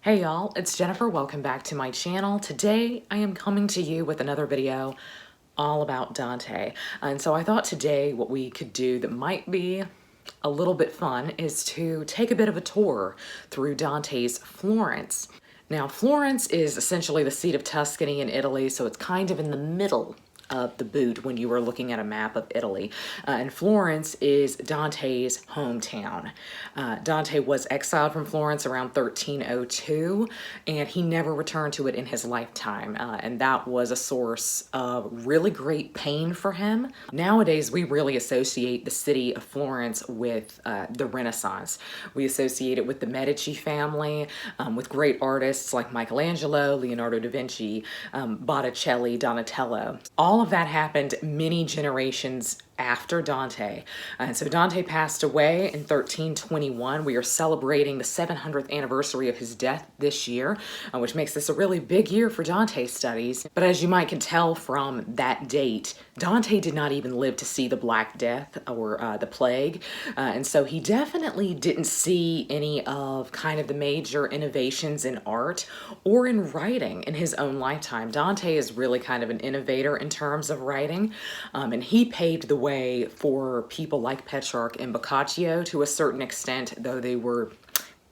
Hey y'all, it's Jennifer. Welcome back to my channel. Today I am coming to you with another video all about Dante. And so I thought today what we could do that might be a little bit fun is to take a bit of a tour through Dante's Florence. Now, Florence is essentially the seat of Tuscany in Italy, so it's kind of in the middle of the boot when you were looking at a map of Italy. And Florence is Dante's hometown. Dante was exiled from Florence around 1302, and he never returned to it in his lifetime. And that was a source of really great pain for him. Nowadays, we really associate the city of Florence with the Renaissance. We associate it with the Medici family, with great artists like Michelangelo, Leonardo da Vinci, Botticelli, Donatello. All of that happened many generations after Dante. And so Dante passed away in 1321. We are celebrating the 700th anniversary of his death this year, which makes this a really big year for Dante studies. But as you might can tell from that date, Dante did not even live to see the Black Death or the plague. And so he definitely didn't see any of kind of the major innovations in art or in writing in his own lifetime. Dante is really kind of an innovator in terms of writing, and he paved the way for people like Petrarch and Boccaccio to a certain extent, though they were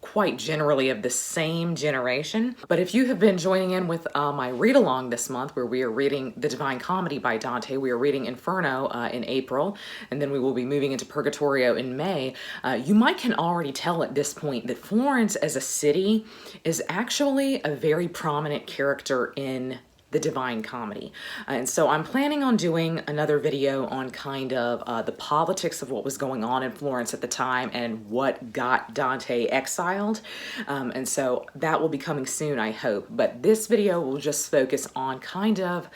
quite generally of the same generation. But if you have been joining in with my read-along this month, where we are reading The Divine Comedy by Dante, we are reading Inferno in April, and then we will be moving into Purgatorio in May, you might can already tell at this point that Florence as a city is actually a very prominent character in the Divine Comedy. And so I'm planning on doing another video on kind of the politics of what was going on in Florence at the time and what got Dante exiled. And so that will be coming soon, I hope. But this video will just focus on kind of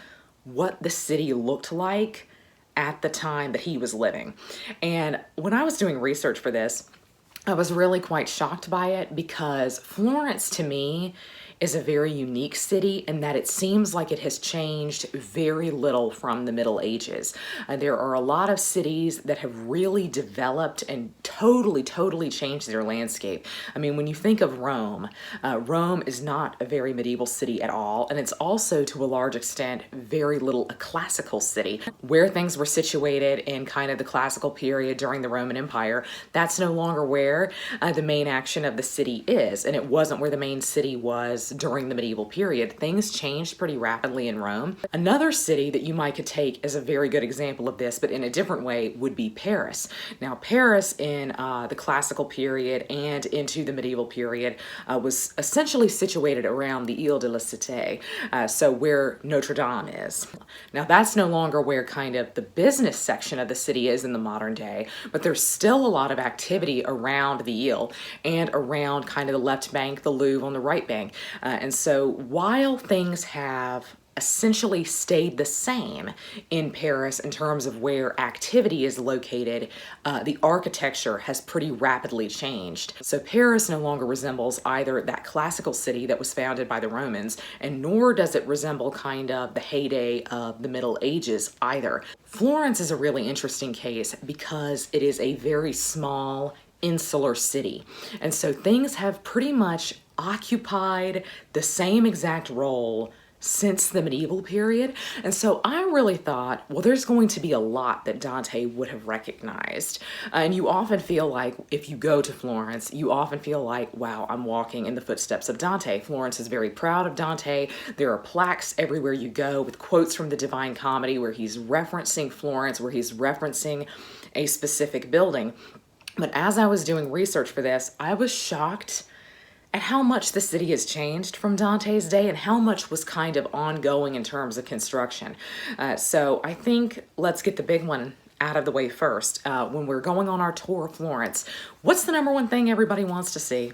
what the city looked like at the time that he was living. And when I was doing research for this, I was really quite shocked by it because Florence to me is a very unique city in that it seems like it has changed very little from the Middle Ages. There are a lot of cities that have really developed and totally changed their landscape. I mean, when you think of Rome, Rome is not a very medieval city at all, and it's also to a large extent very little a classical city. Where things were situated in kind of the classical period during the Roman Empire, that's no longer where the main action of the city is, and it wasn't where the main city was during the medieval period. Things changed pretty rapidly in Rome. Another city that you might could take as a very good example of this, but in a different way, would be Paris. Now, Paris in the classical period and into the medieval period was essentially situated around the Ile de la Cité, so where Notre Dame is. Now, that's no longer where kind of the business section of the city is in the modern day, but there's still a lot of activity around the Ile and around kind of the left bank, the Louvre on the right bank. And so while things have essentially stayed the same in Paris in terms of where activity is located, the architecture has pretty rapidly changed. So Paris no longer resembles either that classical city that was founded by the Romans, and nor does it resemble kind of the heyday of the Middle Ages either. Florence is a really interesting case because it is a very small, insular city. And so things have pretty much occupied the same exact role since the medieval period. And so I really thought, well, there's going to be a lot that Dante would have recognized. And you often feel like, if you go to Florence, you often feel like, wow, I'm walking in the footsteps of Dante. Florence is very proud of Dante. There are plaques everywhere you go with quotes from the Divine Comedy where he's referencing Florence, where he's referencing a specific building. But as I was doing research for this, I was shocked at how much the city has changed from Dante's day and how much was kind of ongoing in terms of construction. So I think let's get the big one out of the way first. When we're going on our tour of Florence, what's the number one thing everybody wants to see?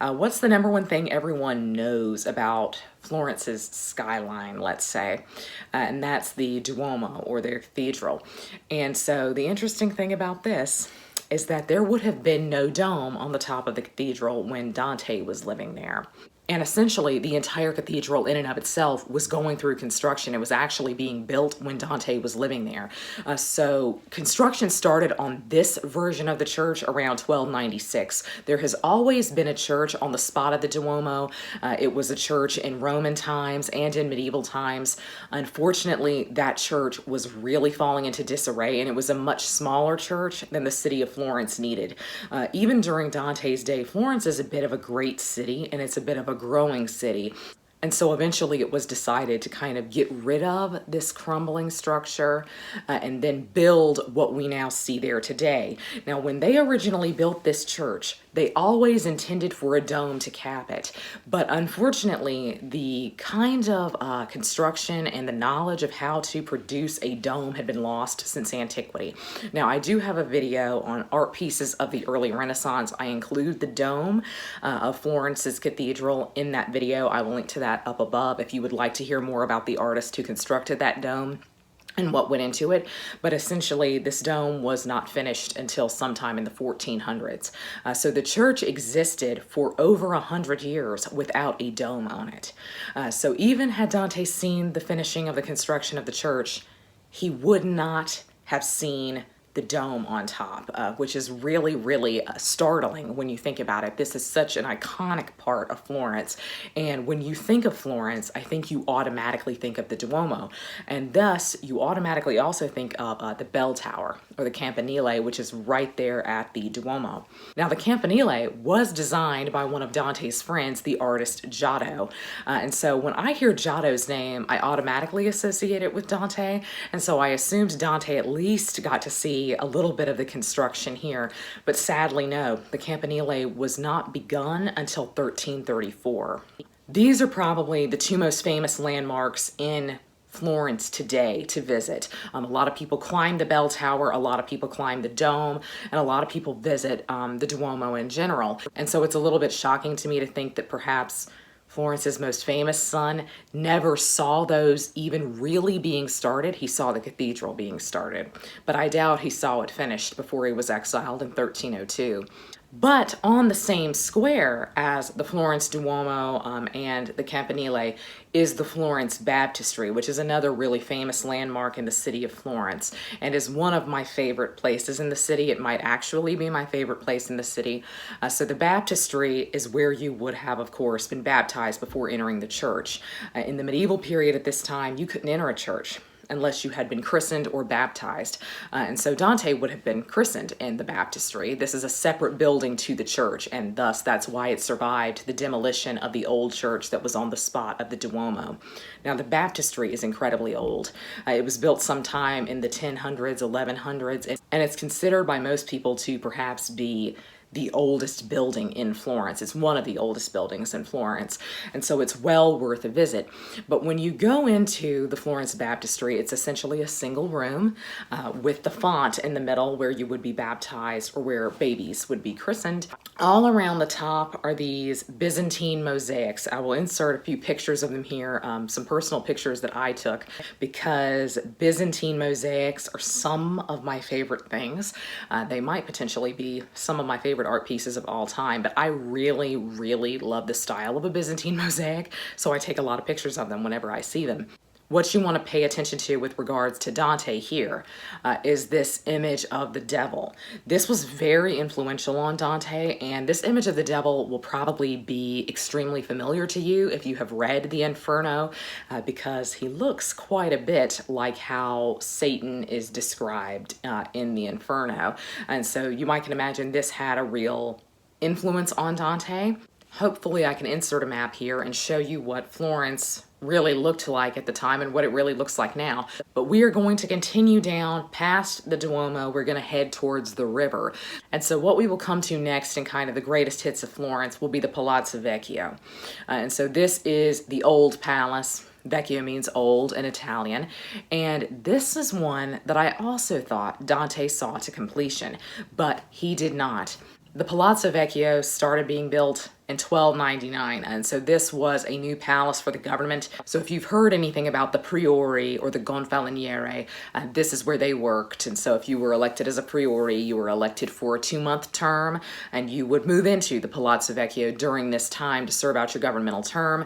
What's the number one thing everyone knows about Florence's skyline, let's say? And that's the Duomo, or their cathedral. And so the interesting thing about this is that there would have been no dome on the top of the cathedral when Dante was living there. And essentially, the entire cathedral in and of itself was going through construction. It was actually being built when Dante was living there. So construction started on this version of the church around 1296. There has always been a church on the spot of the Duomo. It was a church in Roman times and in medieval times. Unfortunately, that church was really falling into disarray, and it was a much smaller church than the city of Florence needed. Even during Dante's day, Florence is a bit of a great city, and it's a bit of a growing city. And so eventually it was decided to kind of get rid of this crumbling structure and then build what we now see there today. Now, when they originally built this church, they always intended for a dome to cap it. But unfortunately, the kind of construction and the knowledge of how to produce a dome had been lost since antiquity. Now, I do have a video on art pieces of the early Renaissance. I include the dome of Florence's cathedral in that video. I will link to that up above if you would like to hear more about the artist who constructed that dome and what went into it. But essentially, this dome was not finished until sometime in the 1400s. So the church existed for over 100 years without a dome on it. So even had Dante seen the finishing of the construction of the church, he would not have seen the dome on top, which is really, really startling when you think about it. This is such an iconic part of Florence. And when you think of Florence, I think you automatically think of the Duomo. And thus, you automatically also think of the bell tower, or the Campanile, which is right there at the Duomo. Now, the Campanile was designed by one of Dante's friends, the artist Giotto. And so when I hear Giotto's name, I automatically associate it with Dante. And so I assumed Dante at least got to see a little bit of the construction here, but sadly no, the Campanile was not begun until 1334. These are probably the two most famous landmarks in Florence today to visit. A lot of people climb the bell tower, a lot of people climb the dome, and a lot of people visit the Duomo in general. And so it's a little bit shocking to me to think that perhaps Florence's most famous son never saw those even really being started. He saw the cathedral being started, but I doubt he saw it finished before he was exiled in 1302. But on the same square as the Florence Duomo and the Campanile is the Florence Baptistery, which is another really famous landmark in the city of Florence and is one of my favorite places in the city. It might actually be my favorite place in the city. So the Baptistery is where you would have, of course, been baptized before entering the church. In the medieval period at this time, you couldn't enter a church unless you had been christened or baptized. And so Dante would have been christened in the baptistery. This is a separate building to the church, and thus that's why it survived the demolition of the old church that was on the spot of the Duomo. Now, the baptistery is incredibly old. It was built sometime in the 1000s, 1100s, and it's considered by most people to perhaps be the oldest building in Florence. It's one of the oldest buildings in Florence, and so it's well worth a visit. But when you go into the Florence Baptistery, it's essentially a single room with the font in the middle where you would be baptized or where babies would be christened. All around the top are these Byzantine mosaics. I will insert a few pictures of them here, some personal pictures that I took, because Byzantine mosaics are some of my favorite things. They might potentially be some of my favorite art pieces of all time, but I really, really love the style of a Byzantine mosaic, so I take a lot of pictures of them whenever I see them. What you want to pay attention to with regards to Dante here is this image of the devil. This was very influential on Dante, and this image of the devil will probably be extremely familiar to you if you have read the Inferno, because he looks quite a bit like how Satan is described in the Inferno. And so you might can imagine this had a real influence on Dante. Hopefully I can insert a map here and show you what Florence really looked like at the time and what it really looks like now. But we are going to continue down past the Duomo. We're going to head towards the river. And so what we will come to next in kind of the greatest hits of Florence will be the Palazzo Vecchio. And so this is the old palace. Vecchio means old in Italian. And this is one that I also thought Dante saw to completion, but he did not. The Palazzo Vecchio started being built in 1299, and so this was a new palace for the government. So if you've heard anything about the priori or the gonfaloniere, this is where they worked. And so if you were elected as a priori, you were elected for a 2-month term, and you would move into the Palazzo Vecchio during this time to serve out your governmental term.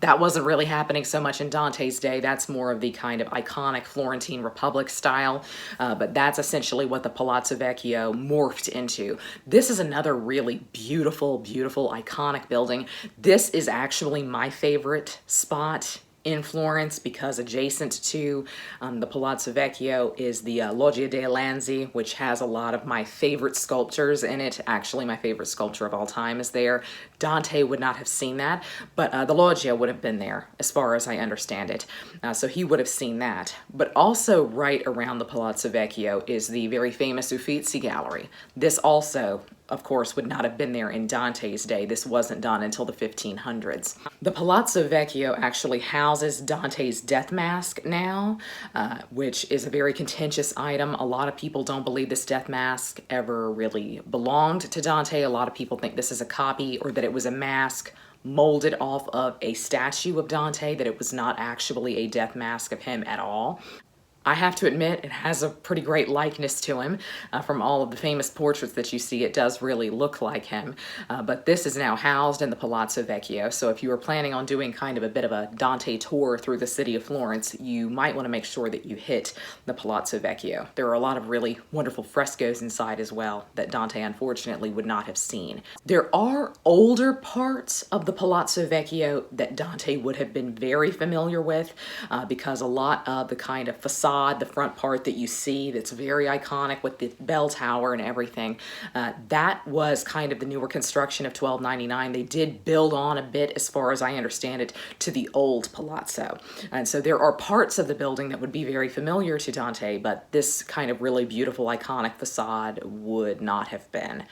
That wasn't really happening so much in Dante's day. That's more of the kind of iconic Florentine Republic style, but that's essentially what the Palazzo Vecchio morphed into. This is another really beautiful, beautiful, iconic building. This is actually my favorite spot in Florence because adjacent to the Palazzo Vecchio is the Logia De Lanzi, which has a lot of my favorite sculptures in it. Actually, my favorite sculpture of all time is there. Dante would not have seen that, but the Loggia would have been there, as far as I understand it. So he would have seen that. But also right around the Palazzo Vecchio is the very famous Uffizi Gallery. This also, of course, would not have been there in Dante's day. This wasn't done until the 1500s. The Palazzo Vecchio actually houses Dante's death mask now, which is a very contentious item. A lot of people don't believe this death mask ever really belonged to Dante. A lot of people think this is a copy, or that it was a mask molded off of a statue of Dante, that it was not actually a death mask of him at all. I have to admit, it has a pretty great likeness to him. From all of the famous portraits that you see, it does really look like him. But this is now housed in the Palazzo Vecchio, so if you were planning on doing kind of a bit of a Dante tour through the city of Florence, you might want to make sure that you hit the Palazzo Vecchio. There are a lot of really wonderful frescoes inside as well that Dante unfortunately would not have seen. There are older parts of the Palazzo Vecchio that Dante would have been very familiar with because a lot of the kind of facade, the front part that you see that's very iconic with the bell tower and everything, that was kind of the newer construction of 1299. They did build on a bit, as far as I understand it, to the old palazzo. And so there are parts of the building that would be very familiar to Dante, but this kind of really beautiful iconic facade would not have been.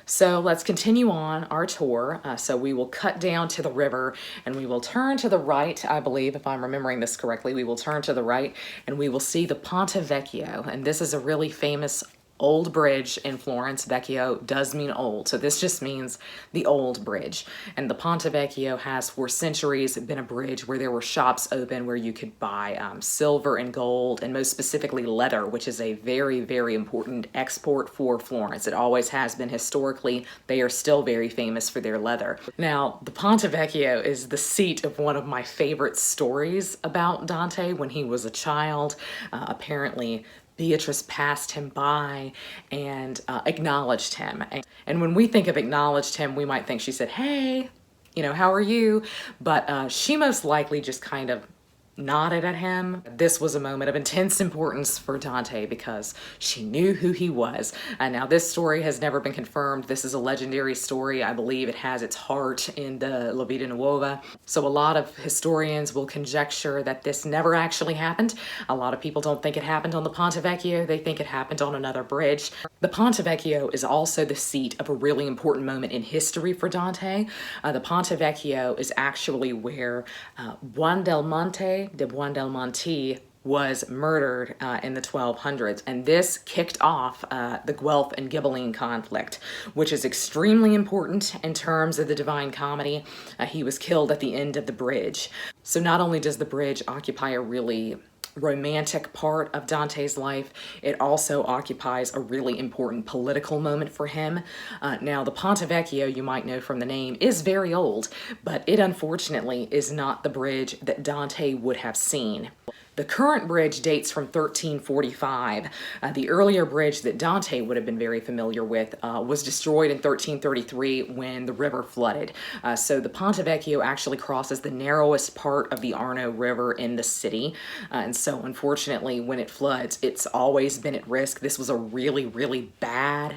So let's continue on our tour. So we will cut down to the river and we will turn to the right, I believe, if I'm remembering this correctly. We will turn to the right and we will see the Ponte Vecchio, and this is a really famous old bridge in Florence. Vecchio does mean old, so this just means the old bridge. And the Ponte Vecchio has for centuries been a bridge where there were shops open where you could buy silver and gold, and most specifically leather, which is a very, very important export for Florence. It always has been historically. They are still very famous for their leather. Now, the Ponte Vecchio is the seat of one of my favorite stories about Dante when he was a child. Apparently, Beatrice passed him by and acknowledged him. And when we think of acknowledged him, we might think she said, "Hey, how are you?" But she most likely just kind of nodded at him. This was a moment of intense importance for Dante because she knew who he was. And now this story has never been confirmed. This is a legendary story. I believe it has its heart in the La Vita Nuova. So a lot of historians will conjecture that this never actually happened. A lot of people don't think it happened on the Ponte Vecchio. They think it happened on another bridge. The Ponte Vecchio is also the seat of a really important moment in history for Dante. The Ponte Vecchio is actually where Buondelmonte de Buondelmonti was murdered in the 1200s, and this kicked off the Guelph and Ghibelline conflict, which is extremely important in terms of the Divine Comedy. He was killed at the end of the bridge. So not only does the bridge occupy a really romantic part of Dante's life, it also occupies a really important political moment for him. Now, the Ponte Vecchio, you might know from the name, is very old, but it unfortunately is not the bridge that Dante would have seen. The current bridge dates from 1345. The earlier bridge that Dante would have been very familiar with was destroyed in 1333 when the river flooded. So the Ponte Vecchio actually crosses the narrowest part of the Arno River in the city. And so unfortunately, when it floods, it's always been at risk. This was a really, really bad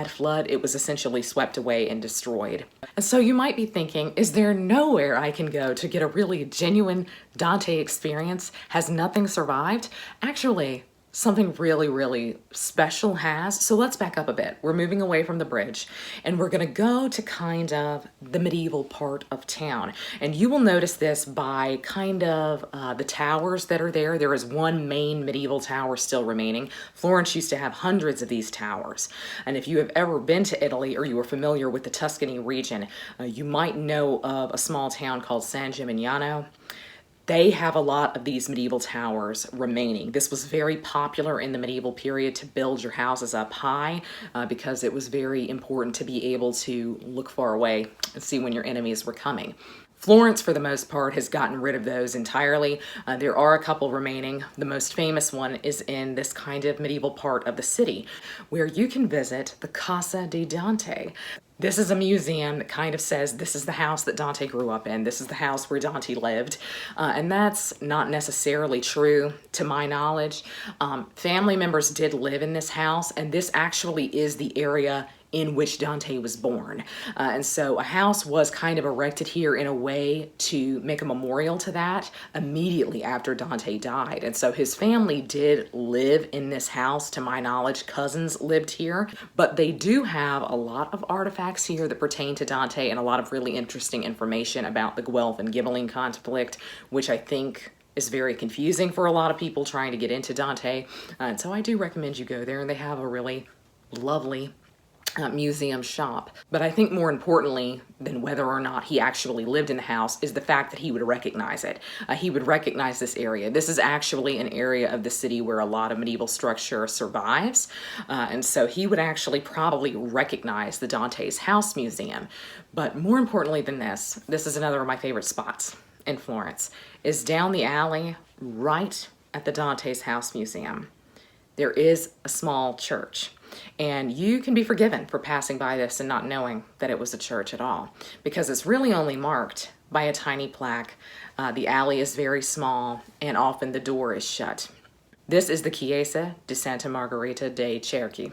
flood. It was essentially swept away and destroyed. And so you might be thinking, is there nowhere I can go to get a really genuine Dante experience? Has nothing survived? Actually, something really, really special has. So let's back up a bit. We're moving away from the bridge and we're going to go to kind of the medieval part of town. And you will notice this by kind of the towers that are there. There is one main medieval tower still remaining. Florence used to have hundreds of these towers. And if you have ever been to Italy or you are familiar with the Tuscany region, you might know of a small town called San Gimignano. They have a lot of these medieval towers remaining. This was very popular in the medieval period to build your houses up high because it was very important to be able to look far away and see when your enemies were coming. Florence, for the most part, has gotten rid of those entirely. There are a couple remaining. The most famous one is in this kind of medieval part of the city where you can visit the Casa di Dante. This is a museum that kind of says this is the house that Dante grew up in. This is the house where Dante lived. And that's not necessarily true to my knowledge. Family members did live in this house, and this actually is the area in which Dante was born. And so a house was kind of erected here in a way to make a memorial to that immediately after Dante died. And so his family did live in this house, to my knowledge. Cousins lived here, but they do have a lot of artifacts here that pertain to Dante and a lot of really interesting information about the Guelph and Ghibelline conflict, which I think is very confusing for a lot of people trying to get into Dante. And so I do recommend you go there, and they have a really lovely museum shop. But I think more importantly than whether or not he actually lived in the house is the fact that he would recognize it. He would recognize this area. This is actually an area of the city where a lot of medieval structure survives. And so he would actually probably recognize the Dante's House Museum. But more importantly than this is another of my favorite spots in Florence, is down the alley right at the Dante's House Museum. There is a small church. And you can be forgiven for passing by this and not knowing that it was a church at all, because it's really only marked by a tiny plaque. The alley is very small, and often the door is shut. This is the Chiesa di Santa Margherita dei Cerchi.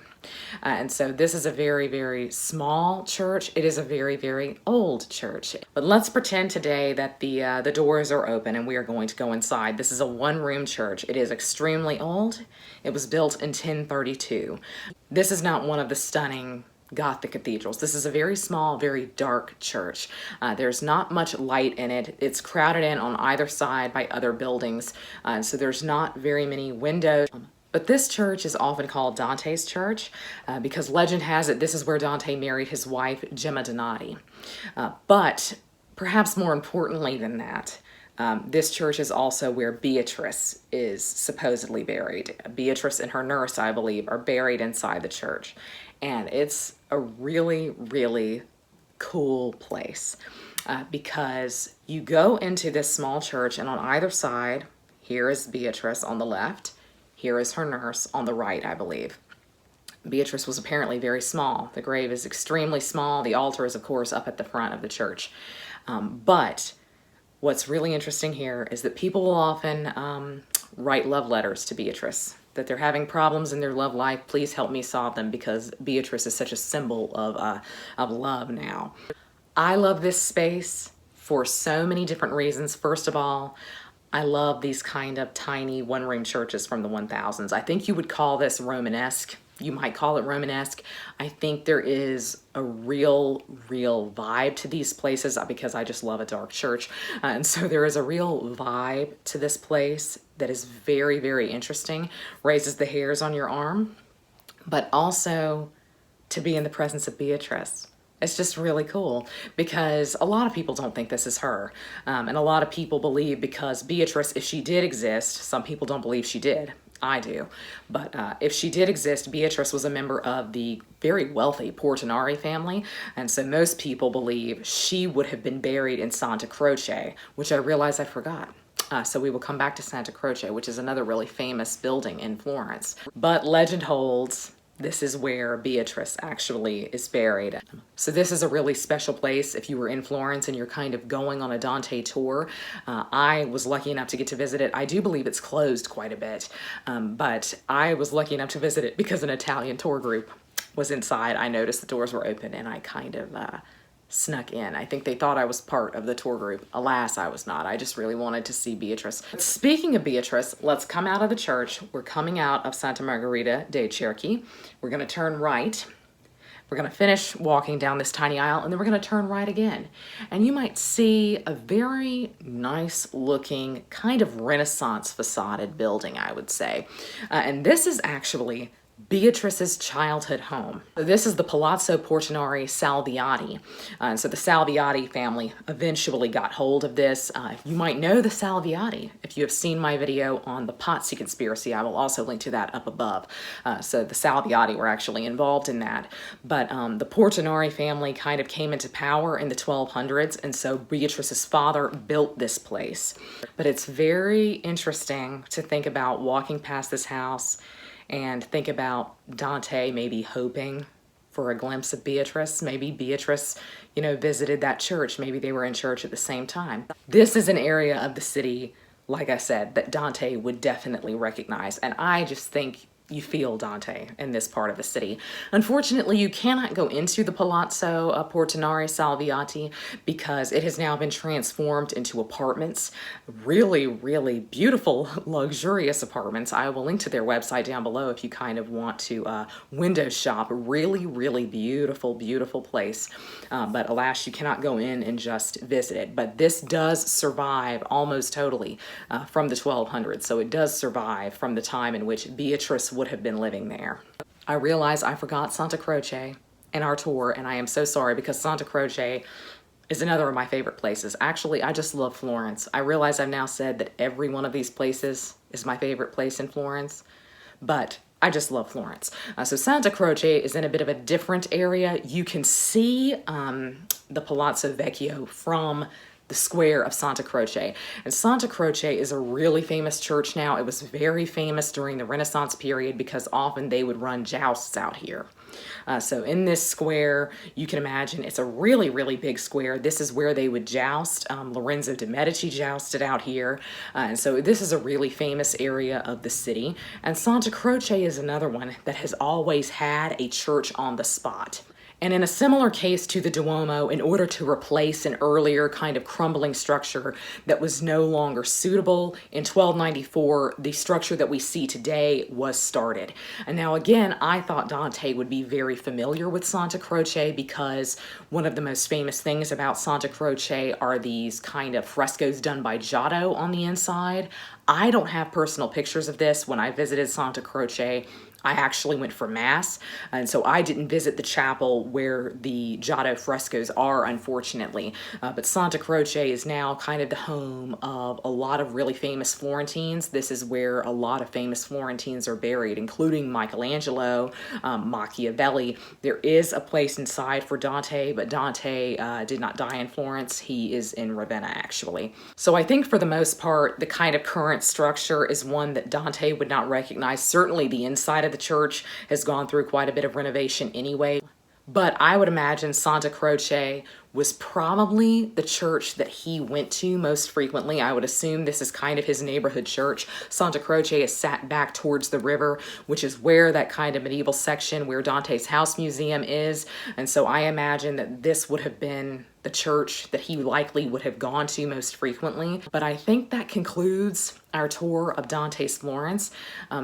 And so this is a very, very small church. It is a very, very old church. But let's pretend today that the doors are open and we are going to go inside. This is a one-room church. It is extremely old. It was built in 1032. This is not one of the stunning Gothic cathedrals. This is a very small, very dark church. There's not much light in it. It's crowded in on either side by other buildings, so there's not very many windows. But this church is often called Dante's Church because legend has it this is where Dante married his wife, Gemma Donati. But perhaps more importantly than that, this church is also where Beatrice is supposedly buried. Beatrice and her nurse, I believe, are buried inside the church. And it's a really, really cool place because you go into this small church, and on either side, here is Beatrice on the left, here is her nurse on the right, I believe. Beatrice was apparently very small. The grave is extremely small. The altar is, of course, up at the front of the church. But what's really interesting here is that people will often write love letters to Beatrice, that they're having problems in their love life. Please help me solve them, because Beatrice is such a symbol of love now. I love this space for so many different reasons. First of all, I love these kind of tiny one-room churches from the 1000s. I think you would call this Romanesque. You might call it Romanesque. I think there is a real vibe to these places because I just love a dark church. And so there is a real vibe to this place that is very, very interesting, raises the hairs on your arm, but also to be in the presence of Beatrice. It's just really cool because a lot of people don't think this is her. And a lot of people believe because Beatrice, if she did exist, some people don't believe she did. I do. But if she did exist, Beatrice was a member of the very wealthy Portinari family. And so most people believe she would have been buried in Santa Croce, which I realize I forgot. So we will come back to Santa Croce, which is another really famous building in Florence. But legend holds this is where Beatrice actually is buried. So this is a really special place if you were in Florence and you're kind of going on a Dante tour. I was lucky enough to get to visit it. I do believe it's closed quite a bit, but I was lucky enough to visit it because an Italian tour group was inside. I noticed the doors were open and I kind of snuck in. I think they thought I was part of the tour group. Alas, I was not. I just really wanted to see Beatrice. Speaking of Beatrice, let's come out of the church. We're coming out of Santa Margherita dei Cerchi. We're going to turn right. We're going to finish walking down this tiny aisle, and then we're going to turn right again. And you might see a very nice looking kind of Renaissance facaded building, I would say. And this is actually Beatrice's childhood home. This is the Palazzo Portinari Salviati. So the Salviati family eventually got hold of this. You might know the Salviati if you have seen my video on the Pazzi conspiracy. I will also link to that up above. So the Salviati were actually involved in that. But the Portinari family kind of came into power in the 1200s, and so Beatrice's father built this place. But it's very interesting to think about walking past this house and think about Dante maybe hoping for a glimpse of Beatrice. Maybe Beatrice, you know, visited that church. Maybe they were in church at the same time. This is an area of the city, like I said, that Dante would definitely recognize. And I just think you feel Dante in this part of the city. Unfortunately, you cannot go into the Palazzo Portinari Salviati because it has now been transformed into apartments. Really, really beautiful, luxurious apartments. I will link to their website down below if you kind of want to window shop. Really, really beautiful, beautiful place. But alas, you cannot go in and just visit it. But this does survive almost totally from the 1200s. So it does survive from the time in which Beatrice would have been living there. I realize I forgot Santa Croce in our tour, and I am so sorry because Santa Croce is another of my favorite places. Actually, I just love Florence. I realize I've now said that every one of these places is my favorite place in Florence, but I just love Florence. So Santa Croce is in a bit of a different area. You can see the Palazzo Vecchio from the square of Santa Croce. And Santa Croce is a really famous church now. It was very famous during the Renaissance period because often they would run jousts out here. So in this square, you can imagine it's a really, really big square. This is where they would joust. Lorenzo de' Medici jousted out here. And so this is a really famous area of the city. And Santa Croce is another one that has always had a church on the spot. And in a similar case to the Duomo, in order to replace an earlier kind of crumbling structure that was no longer suitable, in 1294, the structure that we see today was started. And now again, I thought Dante would be very familiar with Santa Croce because one of the most famous things about Santa Croce are these kind of frescoes done by Giotto on the inside. I don't have personal pictures of this. When I visited Santa Croce, I actually went for Mass, and so I didn't visit the chapel where the Giotto frescoes are, unfortunately. But Santa Croce is now kind of the home of a lot of really famous Florentines. This is where a lot of famous Florentines are buried, including Michelangelo, Machiavelli. There is a place inside for Dante, but Dante did not die in Florence. He is in Ravenna, actually. So I think for the most part, the kind of current structure is one that Dante would not recognize. Certainly the inside of the church has gone through quite a bit of renovation anyway. But I would imagine Santa Croce was probably the church that he went to most frequently. I would assume this is kind of his neighborhood church. Santa Croce is sat back towards the river, which is where that kind of medieval section where Dante's house museum is. And so I imagine that this would have been the church that he likely would have gone to most frequently. But I think that concludes our tour of Dante's Florence.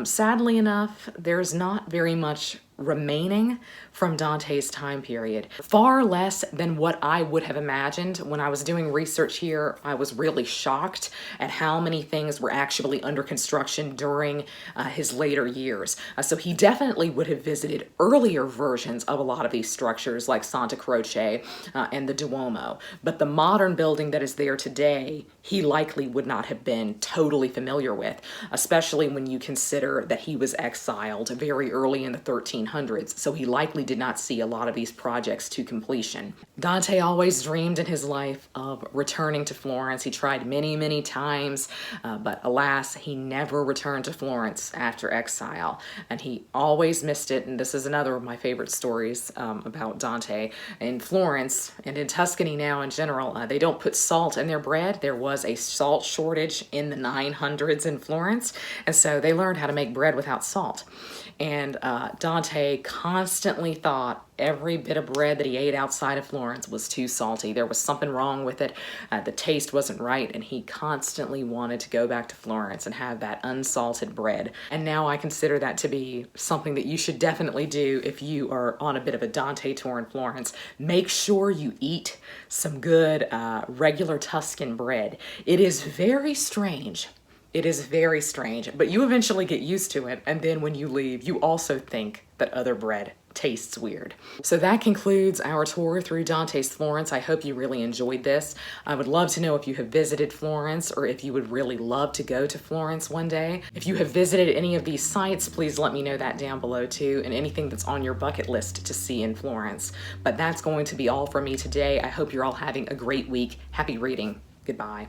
Sadly enough, there's not very much remaining from Dante's time period. Far less than what I would have imagined. When I was doing research here, I was really shocked at how many things were actually under construction during his later years. So he definitely would have visited earlier versions of a lot of these structures like Santa Croce and the Duomo. But the modern building that is there today, he likely would not have been totally familiar with, especially when you consider that he was exiled very early in the 1300s, so he likely did not see a lot of these projects to completion. Dante always dreamed in his life of returning to Florence. He tried many, many times, but alas, he never returned to Florence after exile, and he always missed it. And this is another of my favorite stories about Dante. In Florence, and in Tuscany now in general, they don't put salt in their bread. There was a salt shortage in the 900s in Florence, and so they learned how to make bread without salt. And Dante Dante constantly thought every bit of bread that he ate outside of Florence was too salty. There was something wrong with it. The taste wasn't right, and he constantly wanted to go back to Florence and have that unsalted bread. And now I consider that to be something that you should definitely do if you are on a bit of a Dante tour in Florence. Make sure you eat some good regular Tuscan bread. It is very strange. It is very strange, but you eventually get used to it, and then when you leave, you also think that other bread tastes weird. So that concludes our tour through Dante's Florence. I hope you really enjoyed this. I would love to know if you have visited Florence or if you would really love to go to Florence one day. If you have visited any of these sites, please let me know that down below too, and anything that's on your bucket list to see in Florence. But that's going to be all from me today. I hope you're all having a great week. Happy reading. Goodbye.